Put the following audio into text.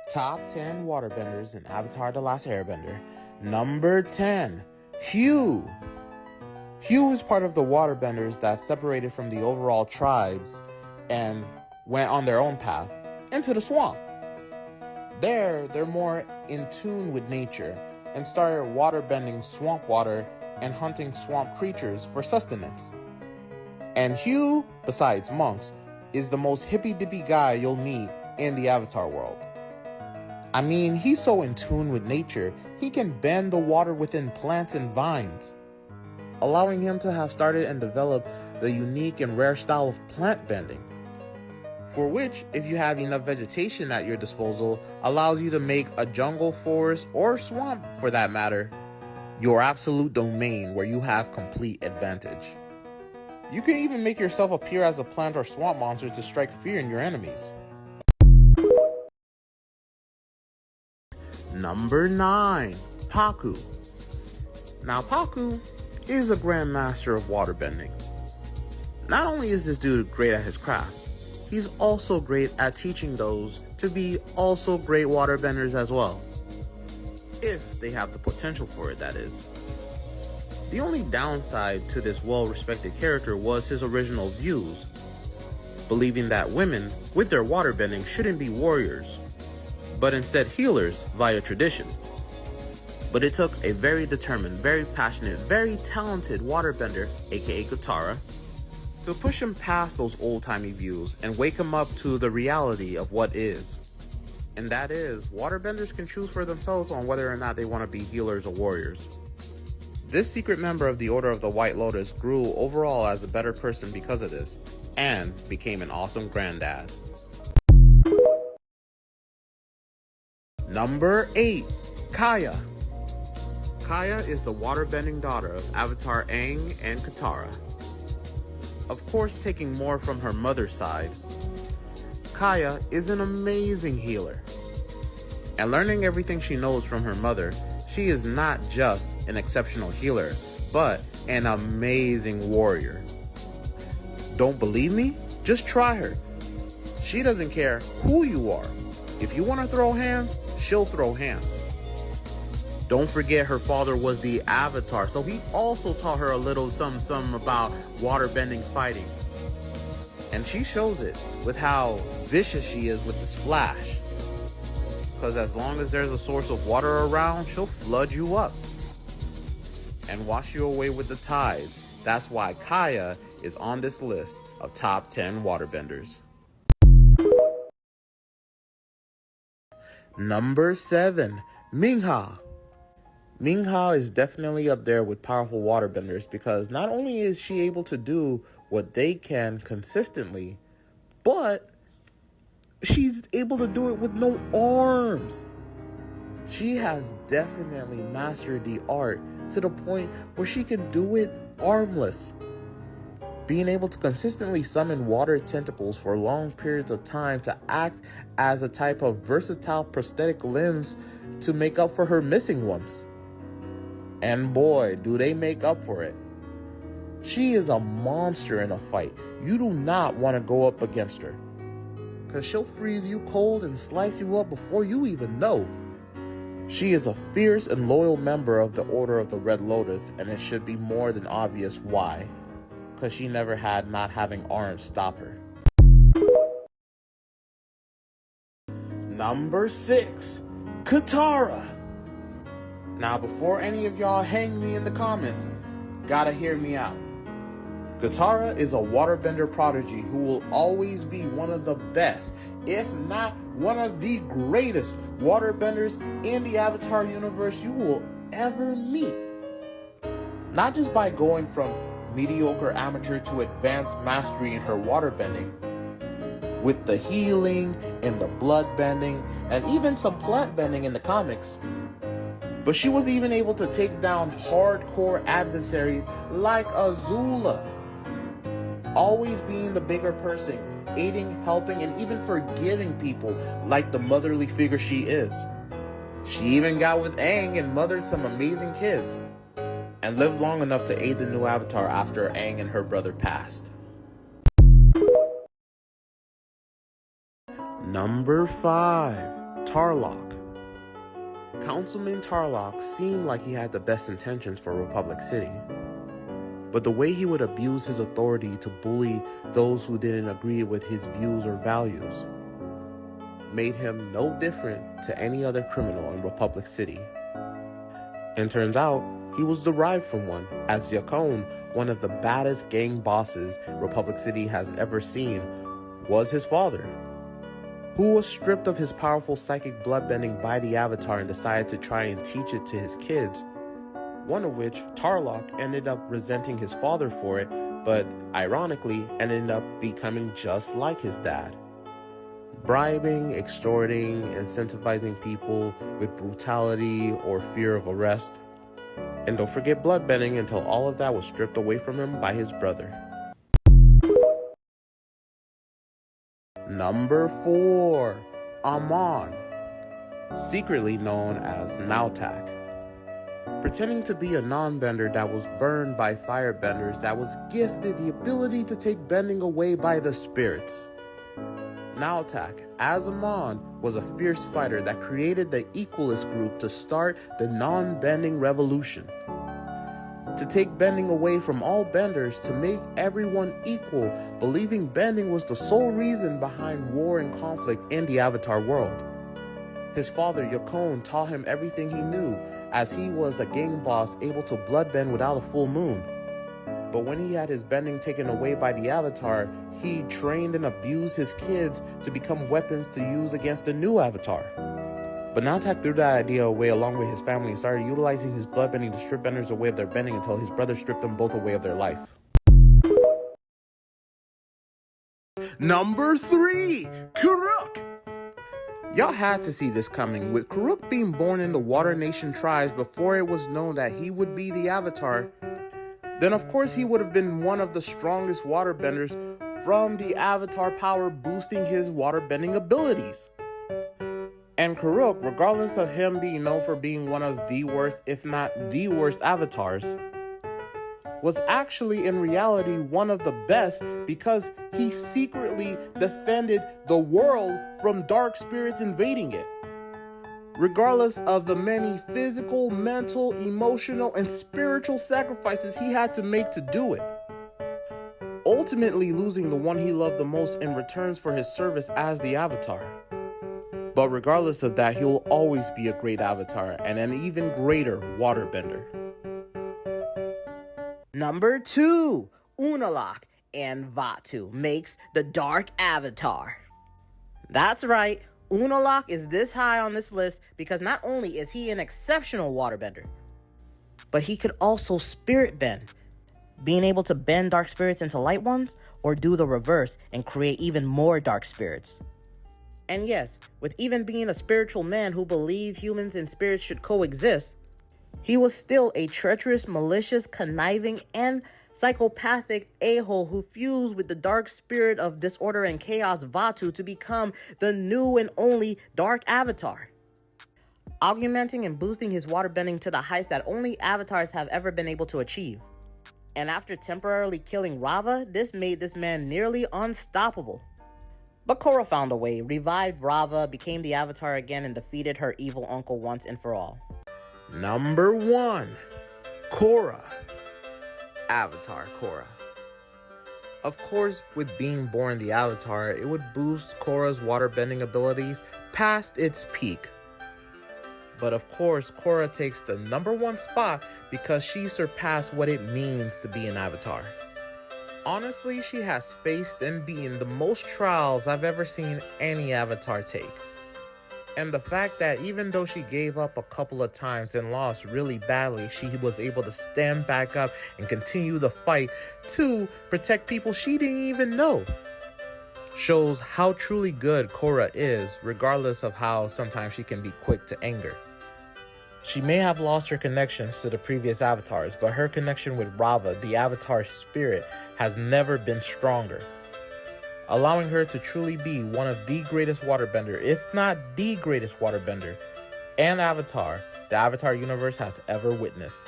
Top 10 Waterbenders in Avatar: The Last Airbender. Number 10, Hugh. Hugh is part of the Waterbenders that separated from the overall tribes and went on their own path into the swamp. There, they're more in tune with nature and started waterbending swamp water and hunting swamp creatures for sustenance. And Hugh, besides monks, is the most hippy-dippy guy you'll meet in the Avatar world. I mean, he's so in tune with nature, he can bend the water within plants and vines, allowing him to have started and developed the unique and rare style of plant bending, for which, if you have enough vegetation at your disposal, allows you to make a jungle, forest, or swamp, for that matter, your absolute domain where you have complete advantage. You can even make yourself appear as a plant or swamp monster to strike fear in your enemies. Number 9, Paku. Now, Paku is a grandmaster of waterbending. Not only is this dude great at his craft, he's also great at teaching those to be also great waterbenders as well. If they have the potential for it, that is. The only downside to this well-respected character was his original views, believing that women with their waterbending shouldn't be warriors, but instead healers via tradition. But it took a very determined, very passionate, very talented waterbender, aka Katara, to push him past those old-timey views and wake him up to the reality of what is. And that is, waterbenders can choose for themselves on whether or not they want to be healers or warriors. This secret member of the Order of the White Lotus grew overall as a better person because of this, and became an awesome granddad. Number 8, Kaya. Kaya is the waterbending daughter of Avatar Aang and Katara. Of course, taking more from her mother's side, Kaya is an amazing healer. And learning everything she knows from her mother, she is not just an exceptional healer, but an amazing warrior. Don't believe me? Just try her. She doesn't care who you are. If you want to throw hands, she'll throw hands. Don't forget her father was the Avatar, so he also taught her a little something about waterbending fighting. And she shows it with how vicious she is with the splash. Because as long as there's a source of water around, she'll flood you up and wash you away with the tides. That's why Kaya is on this list of top 10 waterbenders. Number 7, MinGa. MinGa is definitely up there with powerful waterbenders because not only is she able to do what they can consistently, but she's able to do it with no arms. She has definitely mastered the art to the point where she can do it armless. Being able to consistently summon water tentacles for long periods of time to act as a type of versatile prosthetic limbs to make up for her missing ones. And boy, do they make up for it. She is a monster in a fight. You do not want to go up against her, because she'll freeze you cold and slice you up before you even know. She is a fierce and loyal member of the Order of the Red Lotus, and it should be more than obvious why. Because she never had not having arms stop her. Number 6, Katara. Now, before any of y'all hang me in the comments, gotta hear me out. Gaara is a waterbender prodigy who will always be one of the best, if not one of the greatest waterbenders in the Avatar universe you will ever meet. Not just by going from mediocre amateur to advanced mastery in her waterbending, with the healing and the blood bending and even some plant bending in the comics, but she was even able to take down hardcore adversaries like Azula, always being the bigger person, aiding, helping, and even forgiving people like the motherly figure she is. She even got with Aang and mothered some amazing kids, and lived long enough to aid the new Avatar after Aang and her brother passed. Number 5, Tarlock. Councilman Tarlock seemed like he had the best intentions for Republic City, but the way he would abuse his authority to bully those who didn't agree with his views or values made him no different to any other criminal in Republic City. And turns out, he was derived from one, as Yakone, one of the baddest gang bosses Republic City has ever seen, was his father, who was stripped of his powerful psychic bloodbending by the Avatar and decided to try and teach it to his kids, one of which, Tarlock, ended up resenting his father for it, but ironically ended up becoming just like his dad. Bribing, extorting, incentivizing people with brutality or fear of arrest. And don't forget bloodbending until all of that was stripped away from him by his brother. Number 4. Amon, secretly known as Nautak. Pretending to be a non-bender that was burned by firebenders that was gifted the ability to take bending away by the spirits. Nautak, as Amon, was a fierce fighter that created the Equalist group to start the non-bending revolution. To take bending away from all benders, to make everyone equal, believing bending was the sole reason behind war and conflict in the Avatar world. His father, Yakone, taught him everything he knew, as he was a gang boss able to bloodbend without a full moon. But when he had his bending taken away by the Avatar, he trained and abused his kids to become weapons to use against the new Avatar. But Nautak threw that idea away along with his family and started utilizing his bloodbending to strip benders away of their bending until his brother stripped them both away of their life. Number 3. Kook. Y'all had to see this coming, with Kook being born in the Water Nation tribes before it was known that he would be the Avatar. Then of course he would have been one of the strongest waterbenders from the Avatar power boosting his waterbending abilities. And Kook, regardless of him being known for being one of the worst, if not the worst avatars, was actually in reality one of the best because he secretly defended the world from dark spirits invading it, regardless of the many physical, mental, emotional, and spiritual sacrifices he had to make to do it, ultimately losing the one he loved the most in returns for his service as the Avatar. But regardless of that, he will always be a great Avatar and an even greater waterbender. Number 2, Unalaq and Vaatu makes the Dark Avatar. That's right, Unalaq is this high on this list because not only is he an exceptional waterbender, but he could also spirit bend, being able to bend dark spirits into light ones or do the reverse and create even more dark spirits. And yes, with even being a spiritual man who believed humans and spirits should coexist, he was still a treacherous, malicious, conniving, and psychopathic a-hole who fused with the dark spirit of disorder and chaos Vaatu to become the new and only Dark Avatar, augmenting and boosting his waterbending to the heights that only avatars have ever been able to achieve. And after temporarily killing Rava, this made this man nearly unstoppable. But Korra found a way, revived Rava, became the Avatar again, and defeated her evil uncle once and for all. Number 1. Korra. Avatar Korra. Of course, with being born the Avatar, it would boost Korra's waterbending abilities past its peak. But of course, Korra takes the number 1 spot because she surpassed what it means to be an Avatar. Honestly, she has faced and beaten the most trials I've ever seen any Avatar take. And the fact that even though she gave up a couple of times and lost really badly, she was able to stand back up and continue the fight to protect people she didn't even know, shows how truly good Korra is, regardless of how sometimes she can be quick to anger. She may have lost her connections to the previous avatars, but her connection with Rava, the Avatar's spirit, has never been stronger, allowing her to truly be one of the greatest waterbender, if not the greatest waterbender and Avatar the Avatar universe has ever witnessed.